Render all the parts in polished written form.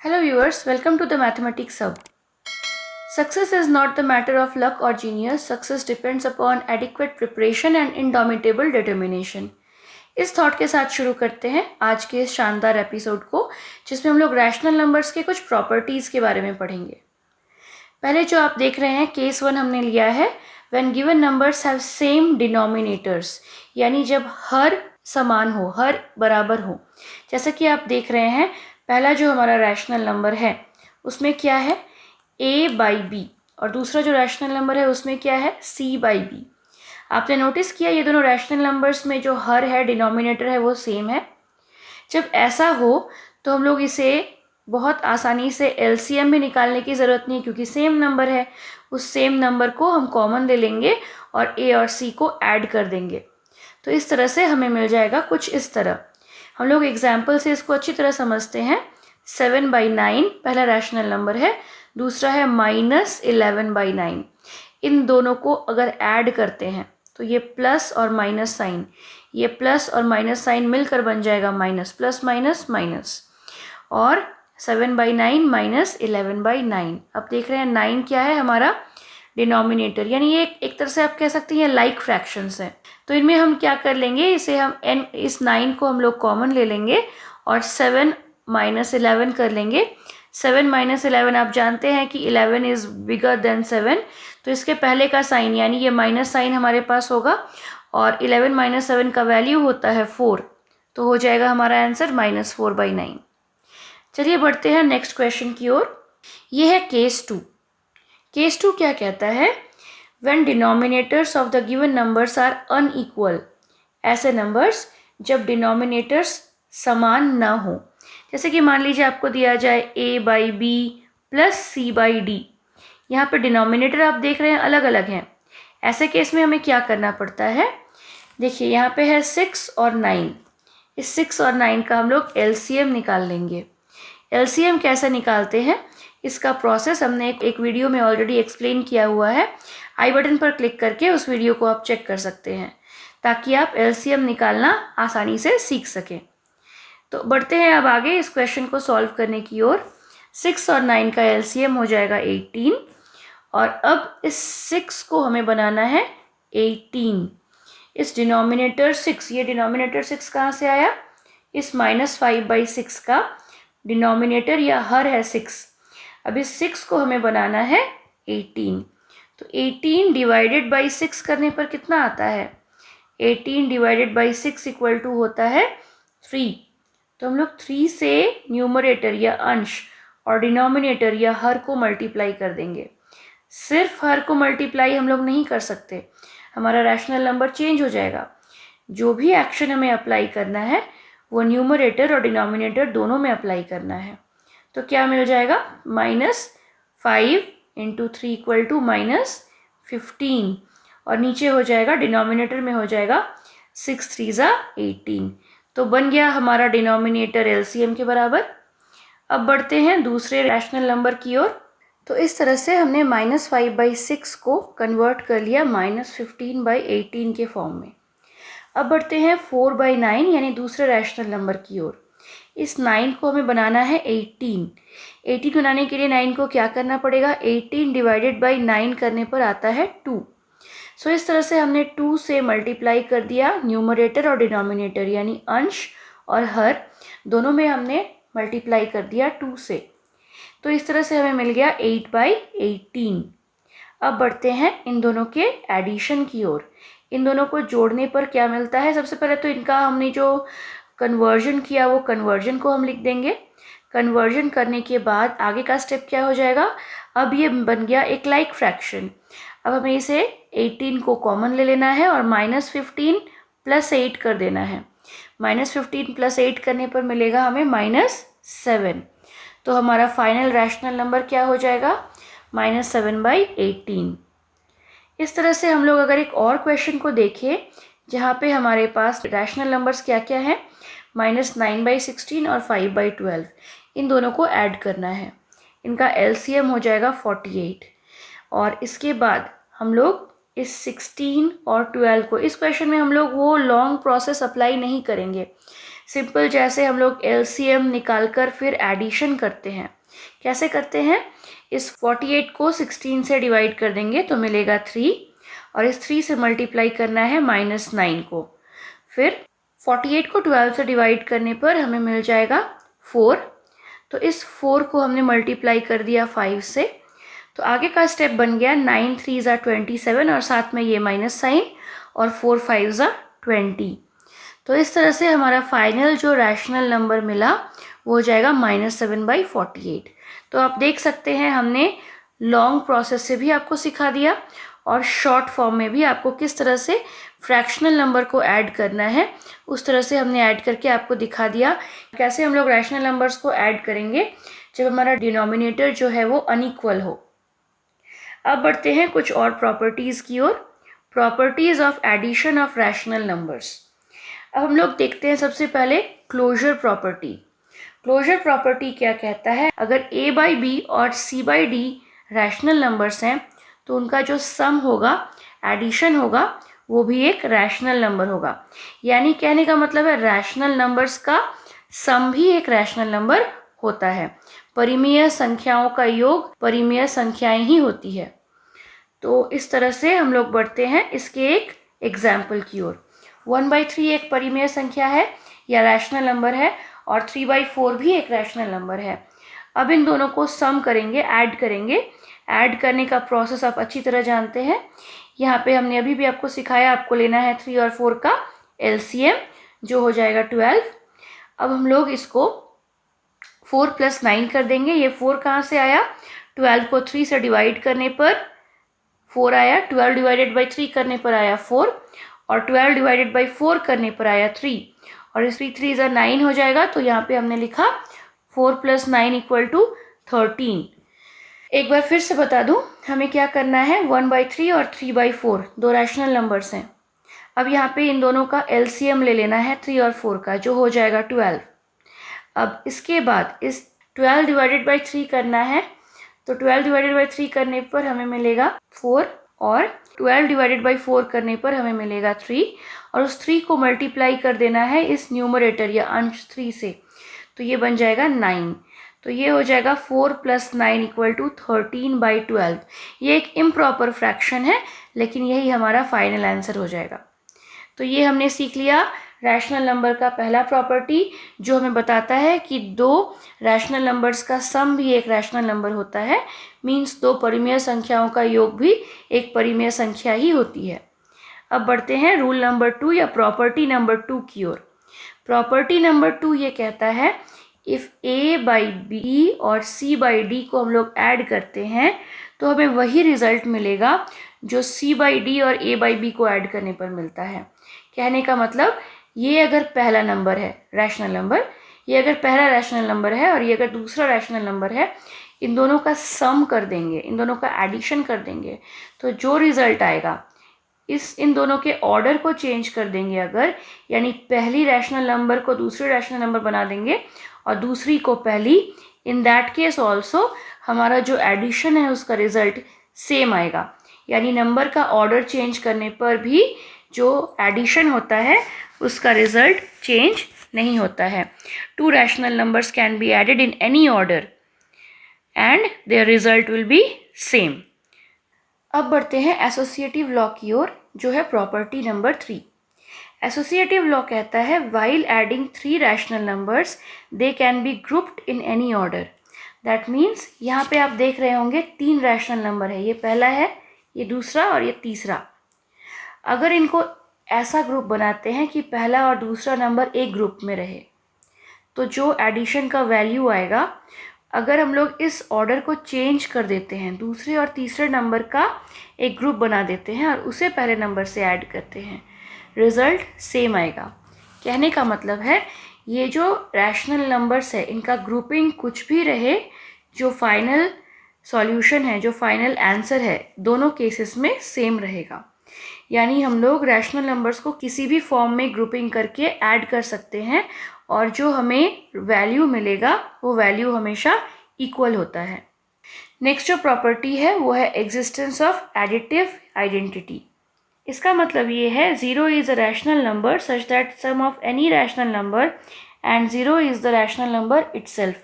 Hello viewers, welcome to the Mathematics Hub. Success is not the matter of luck or genius. Success depends upon adequate preparation and indomitable determination. इस thought के साथ शुरू करते हैं आज के इस शानदार एपिसोड को, जिसमें हम लोग रैशनल नंबर्स के कुछ प्रॉपर्टीज़ के बारे में पढ़ेंगे। पहले जो आप देख रहे हैं केस 1 हमने लिया है, when given numbers have same denominators, यानी जब हर समान हो, हर बराबर हो। जैसा कि आप देख रहे हैं पहला जो हमारा रैशनल नंबर है उसमें क्या है a/b, और दूसरा जो रैशनल नंबर है उसमें क्या है c/b। आपने नोटिस किया ये दोनों रैशनल नंबर्स में जो हर है, डिनोमिनेटर है, वो सेम है। जब ऐसा हो तो हम लोग इसे बहुत आसानी से एलसीएम भी निकालने की ज़रूरत नहीं है, क्योंकि सेम नंबर है। उस सेम नंबर को हम कॉमन ले लेंगे और a और c को ऐड कर देंगे। तो इस तरह से हमें मिल जाएगा कुछ इस तरह। हम लोग एग्जाम्पल से इसको अच्छी तरह समझते हैं। 7/9 पहला रैशनल नंबर है, दूसरा है -11/9। इन दोनों को अगर ऐड करते हैं तो ये प्लस और माइनस साइन, ये प्लस और माइनस साइन मिलकर बन जाएगा माइनस, प्लस माइनस माइनस, और 7/9 -11/9। अब देख रहे हैं 9 क्या है हमारा डिनोमिनेटर, यानी ये एक तरह से आप कह सकते हैं लाइक फ्रैक्शंस हैं। तो इनमें हम क्या कर लेंगे, इसे हम इस 9 को हम लोग कॉमन ले लेंगे और 7 - 11 कर लेंगे। 7 - 11 आप जानते हैं कि 11 इज़ बिगर देन 7, तो इसके पहले का साइन यानी ये माइनस साइन हमारे पास होगा, और 11 - 7 का वैल्यू होता है 4, तो हो जाएगा हमारा आंसर -4/9। चलिए बढ़ते हैं नेक्स्ट क्वेश्चन की ओर। ये है केस 2। केस 2 क्या कहता है, when denominators of the given numbers are unequal, ऐसे नंबर्स जब डिनोमिनेटर्स समान ना हो। जैसे कि मान लीजिए आपको दिया जाए a/b + c/d, यहाँ पर डिनोमिनेटर आप देख रहे हैं अलग अलग हैं। ऐसे केस में हमें क्या करना पड़ता है, देखिए यहाँ पे है 6 और 9। इस 6 और 9 का हम लोग एलसीएम निकाल लेंगे। एलसीएम कैसे निकालते हैं इसका प्रोसेस हमने एक वीडियो में ऑलरेडी एक्सप्लेन किया हुआ है। आई बटन पर क्लिक करके उस वीडियो को आप चेक कर सकते हैं, ताकि आप एलसीएम निकालना आसानी से सीख सकें। तो बढ़ते हैं अब आगे इस क्वेश्चन को सॉल्व करने की ओर। 6 और 9 का एलसीएम हो जाएगा 18, और अब इस 6 को हमें बनाना है 18। इस डिनोमिनेटर 6, ये डिनोमिनेटर 6 कहाँ से आया, इस -5/6 का डिनोमिनेटर या हर है 6। अब इस 6 को हमें बनाना है 18, तो 18 डिवाइडेड बाई 6 करने पर कितना आता है, 18 डिवाइडेड बाई 6 इक्वल टू होता है 3। तो हम लोग 3 से न्यूमरेटर या अंश और डिनोमिनेटर या हर को मल्टीप्लाई कर देंगे। सिर्फ हर को मल्टीप्लाई हम लोग नहीं कर सकते, हमारा रैशनल नंबर चेंज हो जाएगा। जो भी एक्शन हमें अप्लाई करना है वो न्यूमरेटर और डिनोमिनेटर दोनों में अप्लाई करना है। तो क्या मिल जाएगा, -5 × 3 इक्वल टू -15, और नीचे हो जाएगा डिनोमिनेटर में हो जाएगा 6 3 ज़ा 18। तो बन गया हमारा डिनोमिनेटर एलसीएम के बराबर। अब बढ़ते हैं दूसरे रैशनल नंबर की ओर। तो इस तरह से हमने -5/6 को कन्वर्ट कर लिया -15/18 के फॉर्म में। अब बढ़ते हैं 4/9 यानी दूसरे रैशनल नंबर की ओर। इस 9 को हमें बनाना है 18। 18 बनाने के लिए 9 को क्या करना पड़ेगा, 18 डिवाइडेड बाई 9 करने पर आता है 2। सो इस तरह से हमने 2 से मल्टीप्लाई कर दिया न्यूमरेटर और डिनोमिनेटर, यानी अंश और हर दोनों में हमने मल्टीप्लाई कर दिया 2 से। तो इस तरह से हमें मिल गया 8/18। अब बढ़ते हैं इन दोनों के एडिशन की ओर। इन दोनों को जोड़ने पर क्या मिलता है, सबसे पहले तो इनका हमने जो कन्वर्जन किया वो कन्वर्जन को हम लिख देंगे। कन्वर्जन करने के बाद आगे का स्टेप क्या हो जाएगा, अब ये बन गया एक लाइक फ्रैक्शन। अब हमें इसे 18 को कॉमन ले लेना है और -15 + 8 कर देना है। -15 + 8 करने पर मिलेगा हमें -7। तो हमारा फाइनल रैशनल नंबर क्या हो जाएगा, -7/18। इस तरह से हम लोग अगर एक और क्वेश्चन को देखें जहाँ पे हमारे पास रैशनल नंबर्स क्या क्या हैं, -9/16 और 5/12, इन दोनों को ऐड करना है। इनका एलसीएम हो जाएगा 48, और इसके बाद हम लोग इस 16 और 12 को, इस क्वेश्चन में हम लोग वो लॉन्ग प्रोसेस अप्लाई नहीं करेंगे। सिंपल जैसे हम लोग LCM निकाल कर फिर एडिशन करते हैं, कैसे करते हैं, इस 48 को 16 से डिवाइड कर देंगे तो मिलेगा 3 और इस 3 से मल्टीप्लाई करना है -9 को, फिर 48 को 12 से डिवाइड करने पर हमें मिल जाएगा 4, तो इस 4 को हमने मल्टीप्लाई कर दिया 5 से, तो आगे का स्टेप बन गया 9 3 ज़ा 27 और साथ में ये माइनस साइन और 4 5 ज़ा 20। तो इस तरह से हमारा फाइनल जो रैशनल नंबर मिला वो हो जाएगा -7/48। तो आप देख सकते हैं हमने लॉन्ग प्रोसेस से भी आपको सिखा दिया और शॉर्ट फॉर्म में भी आपको किस तरह से फ्रैक्शनल नंबर को ऐड करना है, उस तरह से हमने ऐड करके आपको दिखा दिया कैसे हम लोग रैशनल नंबर्स को ऐड करेंगे जब हमारा डिनोमिनेटर जो है वो अनइक्वल हो। अब बढ़ते हैं कुछ और प्रॉपर्टीज़ की ओर। Properties of addition of rational numbers. अब हम लोग देखते हैं सबसे पहले क्लोजर प्रॉपर्टी। क्लोजर प्रॉपर्टी क्या कहता है, अगर a/b और c/d रैशनल नंबर्स हैं तो उनका जो सम होगा, एडिशन होगा, वो भी एक रैशनल नंबर होगा। यानी कहने का मतलब है रैशनल नंबर्स का सम भी एक रैशनल नंबर होता है। परिमेय संख्याओं का योग परिमेय संख्याएं ही होती है। तो इस तरह से हम लोग बढ़ते हैं इसके एक एग्जाम्पल की ओर। 1/3 एक परिमेय संख्या है या रैशनल नंबर है और 3/4 भी एक रैशनल नंबर है। अब इन दोनों को सम करेंगे, ऐड करेंगे। ऐड करने का प्रोसेस आप अच्छी तरह जानते हैं। यहाँ पे हमने अभी भी आपको सिखाया, आपको लेना है 3 और 4 का LCM जो हो जाएगा 12। अब हम लोग इसको 4 + 9 कर देंगे। ये 4 कहाँ से आया, 12 को 3 से डिवाइड करने पर 4 आया, 12 डिवाइडेड बाई 3 करने पर आया 4 और 12 डिवाइडेड बाई 4 करने पर आया 3 और इस 3 ज़ा 9 हो जाएगा। तो यहाँ पे हमने लिखा 4 + 9 = 13। एक बार फिर से बता दूं हमें क्या करना है, 1/3 और 3/4 दो रैशनल नंबर्स हैं। अब यहाँ पे इन दोनों का LCM ले लेना है 3 और 4 का, जो हो जाएगा 12। अब इसके बाद इस 12 डिवाइडेड बाई 3 करना है, तो 12 डिवाइडेड बाई 3 करने पर हमें मिलेगा 4 और 12 डिवाइडेड बाई 4 करने पर हमें मिलेगा 3 और उस 3 को मल्टीप्लाई कर देना है इस न्यूमरेटर या अंश 3 से, तो ये बन जाएगा 9। तो ये हो जाएगा 4 + 9 = 13/12। ये एक इम्प्रॉपर फ्रैक्शन है लेकिन यही हमारा फाइनल आंसर हो जाएगा। तो ये हमने सीख लिया रैशनल नंबर का पहला प्रॉपर्टी जो हमें बताता है कि दो रैशनल नंबर्स का सम भी एक रैशनल नंबर होता है। मीन्स दो परिमेय संख्याओं का योग भी एक परिमेय संख्या ही होती है। अब बढ़ते हैं रूल नंबर 2 या प्रॉपर्टी नंबर 2 की ओर। प्रॉपर्टी नंबर 2 ये कहता है इफ़ a/b और c/d को हम लोग ऐड करते हैं तो हमें वही रिजल्ट मिलेगा जो c/d और a/b को ऐड करने पर मिलता है। कहने का मतलब ये अगर पहला नंबर है रैशनल नंबर, ये अगर पहला रैशनल नंबर है और ये अगर दूसरा रैशनल नंबर है, इन दोनों का सम कर देंगे, इन दोनों का एडिशन कर देंगे, तो जो रिजल्ट आएगा इन दोनों के ऑर्डर को चेंज कर देंगे अगर, यानी पहली रैशनल नंबर को दूसरे रैशनल नंबर बना देंगे और दूसरी को पहली, इन दैट केस ऑल्सो हमारा जो एडिशन है उसका रिजल्ट सेम आएगा। यानी नंबर का ऑर्डर चेंज करने पर भी जो एडिशन होता है उसका रिजल्ट चेंज नहीं होता है। Two rational numbers can be added in any order and their result will be same. अब बढ़ते हैं एसोसिएटिव लॉ की ओर जो है प्रॉपर्टी नंबर 3। एसोसिएटिव लॉ कहता है while adding 3 rational numbers they can be grouped in any order. That means यहाँ पे आप देख रहे होंगे 3 रैशनल नंबर है, ये पहला है, ये दूसरा और ये तीसरा। अगर इनको ऐसा ग्रुप बनाते हैं कि पहला और दूसरा नंबर एक ग्रुप में रहे तो जो एडिशन का वैल्यू आएगा, अगर हम लोग इस ऑर्डर को चेंज कर देते हैं, दूसरे और तीसरे नंबर का एक ग्रुप बना देते हैं और उसे पहले नंबर से ऐड करते हैं, रिज़ल्ट सेम आएगा। कहने का मतलब है ये जो रैशनल नंबर्स है इनका ग्रुपिंग कुछ भी रहे, जो फाइनल सॉल्यूशन है, जो फाइनल आंसर है, दोनों केसेस में सेम रहेगा। यानी हम लोग रैशनल नंबर्स को किसी भी फॉर्म में ग्रुपिंग करके ऐड कर सकते हैं और जो हमें वैल्यू मिलेगा वो वैल्यू हमेशा इक्वल होता है। नेक्स्ट जो प्रॉपर्टी है वो है एग्जिस्टेंस ऑफ एडिटिव आइडेंटिटी। इसका मतलब ये है 0 is a rational number such that sum of any rational number and 0 is the rational number itself.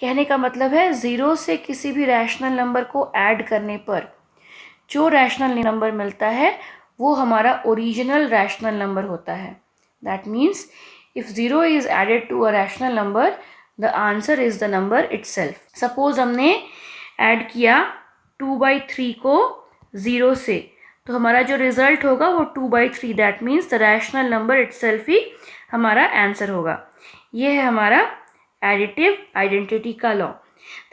कहने का मतलब है 0 से किसी भी रैशनल नंबर को ऐड करने पर जो रैशनल नंबर मिलता है वो हमारा ओरिजिनल रैशनल नंबर होता है। That means if 0 is added to a rational number the answer is the number itself. Suppose हमने ऐड किया 2/3 को 0 से, तो हमारा जो रिजल्ट होगा वो 2/3, that means the rational number itself ही हमारा आंसर होगा। ये है हमारा एडिटिव आइडेंटिटी का law.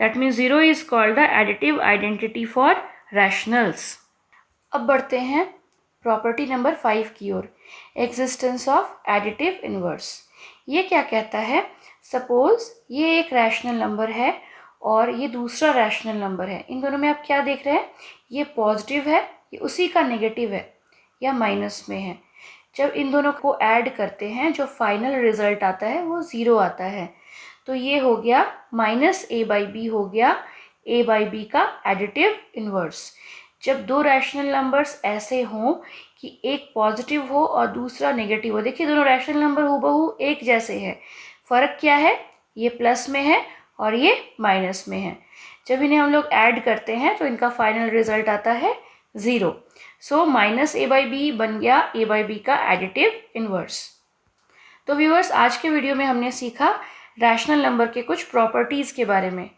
That means 0 is called the additive identity for rationals. अब बढ़ते हैं प्रॉपर्टी नंबर 5 की ओर, एग्जिस्टेंस ऑफ एडिटिव इनवर्स। ये क्या कहता है? सपोज ये एक रैशनल नंबर है और ये दूसरा रैशनल नंबर है। इन दोनों में आप क्या देख रहे हैं? ये पॉजिटिव है, ये उसी का नेगेटिव है या माइनस में है। जब इन दोनों को ऐड करते हैं जो फाइनल रिजल्ट आता है वो 0 आता है। तो ये हो गया -a/b हो गया a/b का एडिटिव इनवर्स। जब दो रैशनल नंबर्स ऐसे हों कि एक पॉजिटिव हो और दूसरा नेगेटिव हो, देखिए दोनों रैशनल नंबर हूबहू एक जैसे हैं, फ़र्क क्या है? ये प्लस में है और ये माइनस में है। जब इन्हें हम लोग ऐड करते हैं तो इनका फाइनल रिजल्ट आता है 0। सो -a/b बन गया a/b का एडिटिव इनवर्स। तो व्यूअर्स, आज के वीडियो में हमने सीखा रैशनल नंबर के कुछ प्रॉपर्टीज़ के बारे में।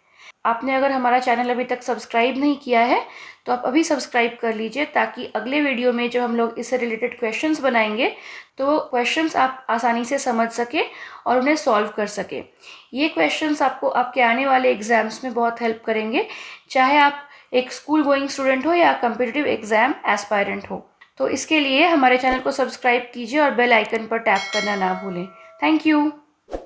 आपने अगर हमारा चैनल अभी तक सब्सक्राइब नहीं किया है तो आप अभी सब्सक्राइब कर लीजिए, ताकि अगले वीडियो में जब हम लोग इससे रिलेटेड क्वेश्चंस बनाएंगे तो वो क्वेश्चंस आप आसानी से समझ सके और उन्हें सॉल्व कर सके। ये क्वेश्चंस आपको आपके आने वाले एग्जाम्स में बहुत हेल्प करेंगे, चाहे आप एक स्कूल गोइंग स्टूडेंट हो या कम्पिटिटिव एग्जाम एस्पायरेंट हो। तो इसके लिए हमारे चैनल को सब्सक्राइब कीजिए और बेल आइकन पर टैप करना ना भूलें। Thank you.